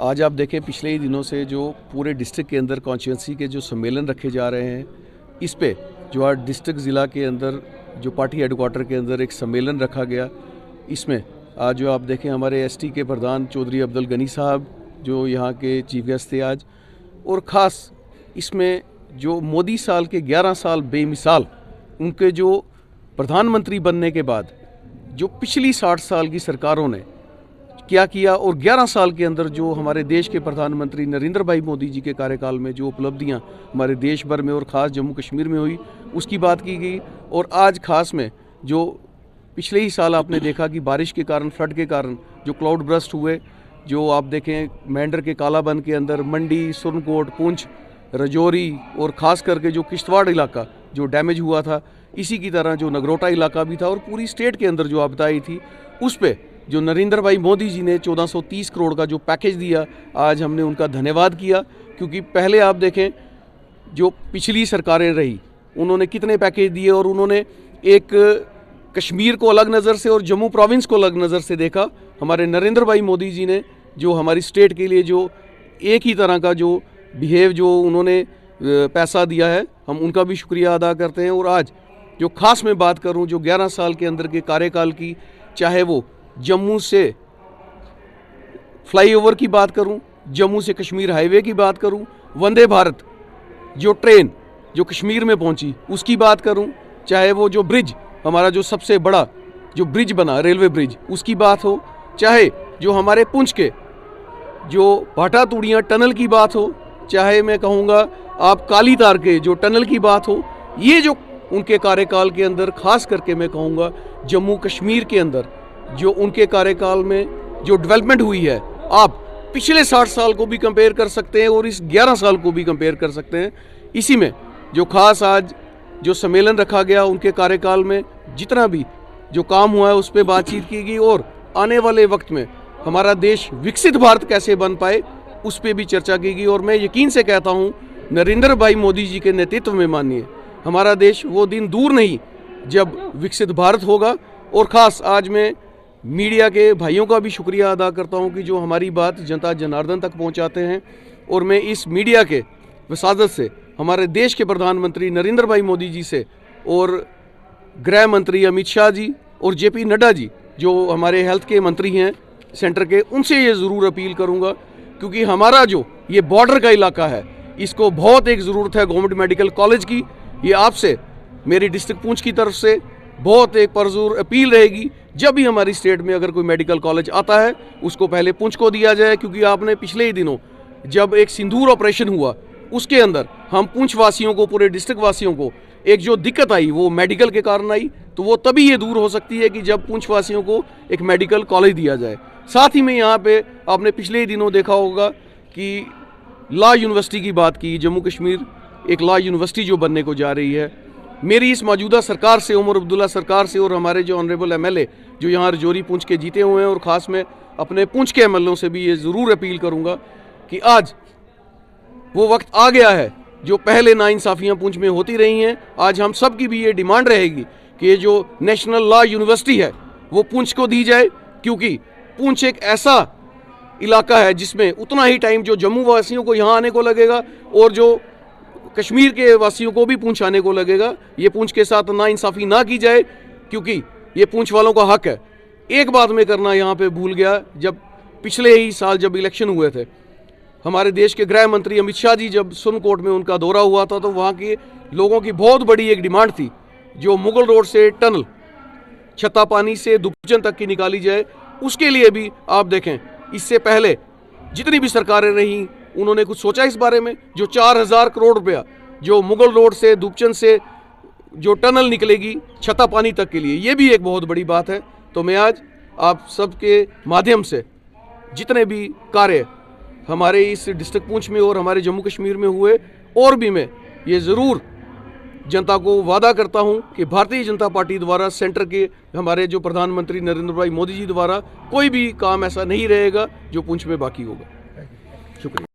आज आप देखें पिछले ही दिनों से जो पूरे डिस्ट्रिक्ट के अंदर कॉन्स्टिट्यूंसी के जो सम्मेलन रखे जा रहे हैं, इस पे जो आज डिस्ट्रिक्ट ज़िला के अंदर जो पार्टी हेडक्वार्टर के अंदर एक सम्मेलन रखा गया, इसमें आज जो आप देखें हमारे एसटी के प्रधान चौधरी अब्दुल गनी साहब जो यहाँ के चीफ गेस्ट थे आज, और ख़ास इसमें जो मोदी साल के 11 साल बेमिसाल उनके जो प्रधानमंत्री बनने के बाद जो पिछली 60 साल की सरकारों ने क्या किया और 11 साल के अंदर जो हमारे देश के प्रधानमंत्री नरेंद्र भाई मोदी जी के कार्यकाल में जो उपलब्धियां हमारे देश भर में और ख़ास जम्मू कश्मीर में हुई, उसकी बात की गई। और आज ख़ास में जो पिछले ही साल आपने देखा कि बारिश के कारण, फ्लड के कारण जो क्लाउड बर्स्ट हुए, जो आप देखें मेंढर के कालाबन के अंदर मंडी, सुरनकोट, पुंछ, राजौरी और ख़ास करके जो किश्तवाड़ इलाका जो डैमेज हुआ था, इसी की तरह जो नगरोटा इलाका भी था और पूरी स्टेट के अंदर जो आपदा आई थी, उस पर जो नरेंद्र भाई मोदी जी ने 1430 करोड़ का जो पैकेज दिया, आज हमने उनका धन्यवाद किया। क्योंकि पहले आप देखें जो पिछली सरकारें रही, उन्होंने कितने पैकेज दिए और उन्होंने एक कश्मीर को अलग नज़र से और जम्मू प्रोविंस को अलग नज़र से देखा। हमारे नरेंद्र भाई मोदी जी ने जो हमारी स्टेट के लिए जो एक ही तरह का जो बिहेव जो उन्होंने पैसा दिया है, हम उनका भी शुक्रिया अदा करते हैं। और आज जो ख़ास मैं बात करूं जो 11 साल के अंदर के कार्यकाल की, चाहे वो जम्मू से फ्लाईओवर की बात करूं, जम्मू से कश्मीर हाईवे की बात करूं, वंदे भारत जो ट्रेन जो कश्मीर में पहुंची उसकी बात करूं, चाहे वो जो ब्रिज हमारा जो सबसे बड़ा जो ब्रिज बना रेलवे ब्रिज उसकी बात हो, चाहे जो हमारे पुंछ के जो भाटा तूड़ियाँ टनल की बात हो, चाहे मैं कहूँगा आप काली तार के जो टनल की बात हो, ये जो उनके कार्यकाल के अंदर खास करके मैं कहूँगा जम्मू कश्मीर के अंदर जो उनके कार्यकाल में जो डेवलपमेंट हुई है, आप पिछले 60 साल को भी कंपेयर कर सकते हैं और इस 11 साल को भी कंपेयर कर सकते हैं। इसी में जो खास आज जो सम्मेलन रखा गया, उनके कार्यकाल में जितना भी जो काम हुआ है उस पर बातचीत की गई और आने वाले वक्त में हमारा देश विकसित भारत कैसे बन पाए उस पर भी चर्चा की गई। और मैं यकीन से कहता हूँ नरेंद्र भाई मोदी जी के नेतृत्व में मानिए हमारा देश वो दिन दूर नहीं जब विकसित भारत होगा। और ख़ास आज मैं मीडिया के भाइयों का भी शुक्रिया अदा करता हूं कि जो हमारी बात जनता जनार्दन तक पहुंचाते हैं। और मैं इस मीडिया के वसादत से हमारे देश के प्रधानमंत्री नरेंद्र भाई मोदी जी से और गृह मंत्री अमित शाह जी और जेपी नड्डा जी जो हमारे हेल्थ के मंत्री हैं सेंटर के, उनसे ये ज़रूर अपील करूँगा क्योंकि हमारा जो ये बॉर्डर का इलाका है, इसको बहुत एक ज़रूरत है गवर्नमेंट मेडिकल कॉलेज की। ये आपसे मेरी डिस्ट्रिक्ट पुंछ की तरफ से बहुत एक परजोर अपील रहेगी, जब भी हमारी स्टेट में अगर कोई मेडिकल कॉलेज आता है उसको पहले पुंछ को दिया जाए। क्योंकि आपने पिछले ही दिनों जब एक सिंदूर ऑपरेशन हुआ उसके अंदर हम पुंछ वासियों को, पूरे डिस्ट्रिक्ट वासियों को एक जो दिक्कत आई वो मेडिकल के कारण आई, तो वो तभी ये दूर हो सकती है कि जब पुंछ वासियों को एक मेडिकल कॉलेज दिया जाए। साथ ही में यहाँ पे आपने पिछले ही दिनों देखा होगा कि लॉ यूनिवर्सिटी की बात की, जम्मू कश्मीर एक लॉ यूनिवर्सिटी जो बनने को जा रही है। मेरी इस मौजूदा सरकार से, उमर अब्दुल्ला सरकार से और हमारे जो ऑनरेबल एमएलए जो यहाँ राजौरी पुंछ के जीते हुए हैं, और ख़ास में अपने पुंछ के एमएलओ से भी ये ज़रूर अपील करूँगा कि आज वो वक्त आ गया है जो पहले नाइंसाफ़ियाँ पुंछ में होती रही हैं। आज हम सब की भी ये डिमांड रहेगी कि ये जो नेशनल लॉ यूनिवर्सिटी है वो पुंछ को दी जाए, क्योंकि पुंछ एक ऐसा इलाका है जिसमें उतना ही टाइम जो जम्मू वासियों को यहाँ आने को लगेगा और जो कश्मीर के वासियों को भी पुंछ आने को लगेगा। ये पुंछ के साथ नाइंसाफ़ी ना की जाए क्योंकि ये पुंछ वालों का हक है। एक बात मैं करना यहाँ पे भूल गया, जब पिछले ही साल जब इलेक्शन हुए थे, हमारे देश के गृह मंत्री अमित शाह जी जब सुरनकोट में उनका दौरा हुआ था, तो वहाँ के लोगों की बहुत बड़ी एक डिमांड थी जो मुगल रोड से टनल छत्तापानी से दुपचन तक की निकाली जाए। उसके लिए भी आप देखें इससे पहले जितनी भी सरकारें रहीं उन्होंने कुछ सोचा इस बारे में। जो 4000 करोड़ रुपया जो मुगल रोड से दुपचन से जो टनल निकलेगी छत्तापानी तक के लिए, ये भी एक बहुत बड़ी बात है। तो मैं आज आप सबके माध्यम से जितने भी कार्य हमारे इस डिस्ट्रिक्ट पुंछ में और हमारे जम्मू कश्मीर में हुए, और भी मैं ये ज़रूर जनता को वादा करता हूं कि भारतीय जनता पार्टी द्वारा सेंटर के हमारे जो प्रधानमंत्री नरेंद्र भाई मोदी जी द्वारा कोई भी काम ऐसा नहीं रहेगा जो पुंछ में बाकी होगा। शुक्रिया।